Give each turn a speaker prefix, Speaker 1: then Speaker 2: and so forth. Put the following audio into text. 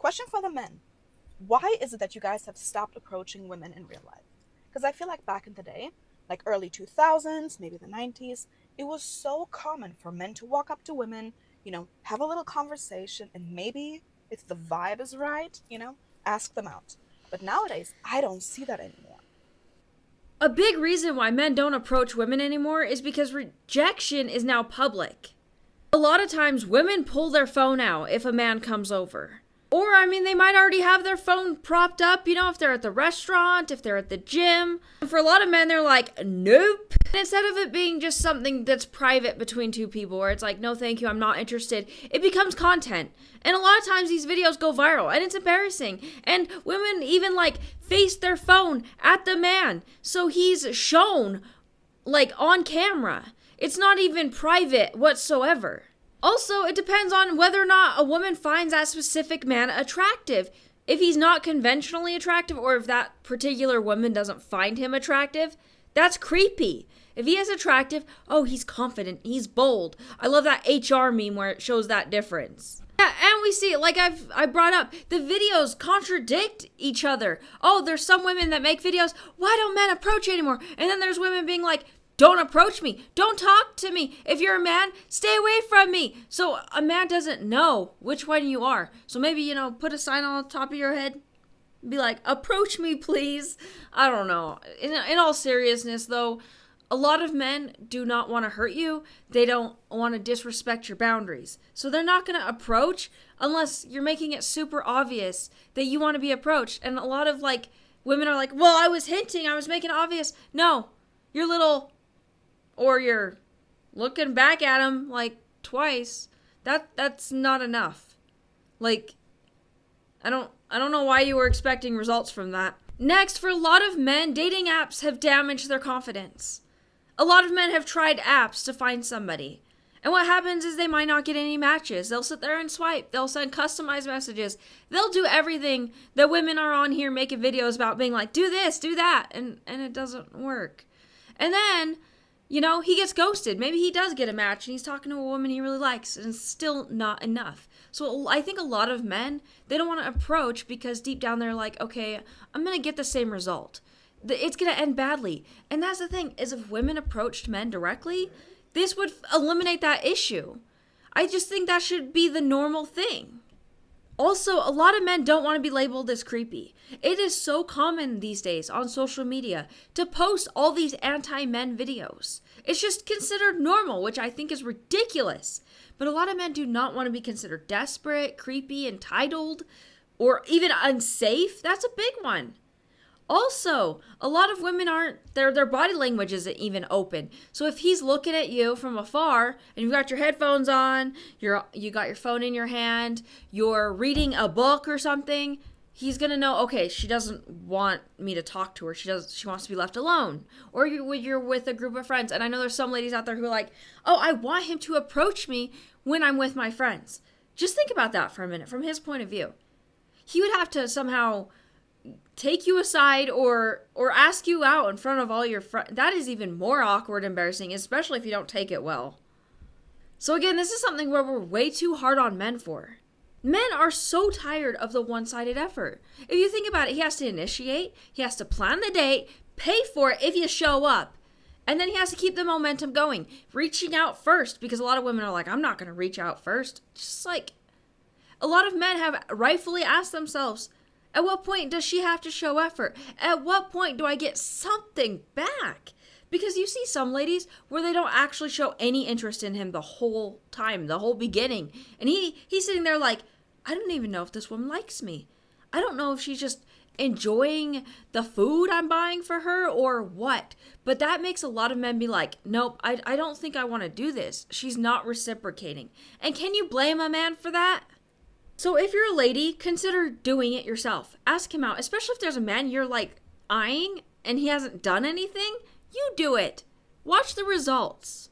Speaker 1: question for the men. Why is it that you guys have stopped approaching women in real life? Because I feel like back in the day, like early 2000s, maybe the 90s, it was so common for men to walk up to women, have a little conversation, and maybe if the vibe is right, ask them out. But nowadays, I don't see that anymore.
Speaker 2: A big reason why men don't approach women anymore is because rejection is now public. A lot of times women pull their phone out if a man comes over. Or, they might already have their phone propped up, if they're at the restaurant, if they're at the gym. And for a lot of men, they're like, nope. And instead of it being just something that's private between two people, where it's like, no, thank you, I'm not interested, it becomes content. And a lot of times these videos go viral, and it's embarrassing. And women even, face their phone at the man. So he's shown, on camera. It's not even private whatsoever. Also, it depends on whether or not a woman finds that specific man attractive. If he's not conventionally attractive, or if that particular woman doesn't find him attractive, that's creepy. If he is attractive, oh, he's confident, he's bold. I love that HR meme where it shows that difference. Yeah, and we see, I brought up, the videos contradict each other. Oh, there's some women that make videos, why don't men approach you anymore? And then there's women being like, don't approach me. Don't talk to me. If you're a man, stay away from me. So a man doesn't know which one you are. So maybe, put a sign on the top of your head. Be like, approach me, please. I don't know. In all seriousness, though, a lot of men do not want to hurt you. They don't want to disrespect your boundaries. So they're not going to approach unless you're making it super obvious that you want to be approached. And a lot of, women are like, well, I was hinting. I was making it obvious. No, you're little... Or you're looking back at him twice. That's not enough. I don't know why you were expecting results from that. Next, for a lot of men, dating apps have damaged their confidence. A lot of men have tried apps to find somebody. And what happens is they might not get any matches. They'll sit there and swipe. They'll send customized messages. They'll do everything that women are on here making videos about, being like, do this, do that. And it doesn't work. And then... he gets ghosted. Maybe he does get a match and he's talking to a woman he really likes, and it's still not enough. So I think a lot of men, they don't want to approach because deep down they're like, okay, I'm going to get the same result. It's going to end badly. And that's the thing, is if women approached men directly, this would eliminate that issue. I just think that should be the normal thing. Also, a lot of men don't want to be labeled as creepy. It is so common these days on social media to post all these anti-men videos. It's just considered normal, which I think is ridiculous. But a lot of men do not want to be considered desperate, creepy, entitled, or even unsafe. That's a big one. Also, a lot of women their body language isn't even open. So if he's looking at you from afar and you've got your headphones on, you got your phone in your hand, you're reading a book or something, he's going to know, okay, she doesn't want me to talk to her. She wants to be left alone. Or you're with a group of friends. And I know there's some ladies out there who are like, oh, I want him to approach me when I'm with my friends. Just think about that for a minute from his point of view. He would have to somehow take you aside or ask you out in front of all your friends. That is even more awkward and embarrassing, especially if you don't take it well. So again, this is something where we're way too hard on men for. Men are so tired of the one-sided effort. If you think about it, he has to initiate, he has to plan the date, pay for it if you show up, and then he has to keep the momentum going, reaching out first, because a lot of women are like, I'm not going to reach out first. Just a lot of men have rightfully asked themselves, at what point does she have to show effort? At what point do I get something back? Because you see some ladies where they don't actually show any interest in him the whole time, the whole beginning. And he's sitting there like, I don't even know if this woman likes me. I don't know if she's just enjoying the food I'm buying for her or what. But that makes a lot of men be like, nope, I don't think I want to do this. She's not reciprocating. And can you blame a man for that? So if you're a lady, consider doing it yourself. Ask him out, especially if there's a man you're eyeing and he hasn't done anything. You do it. Watch the results.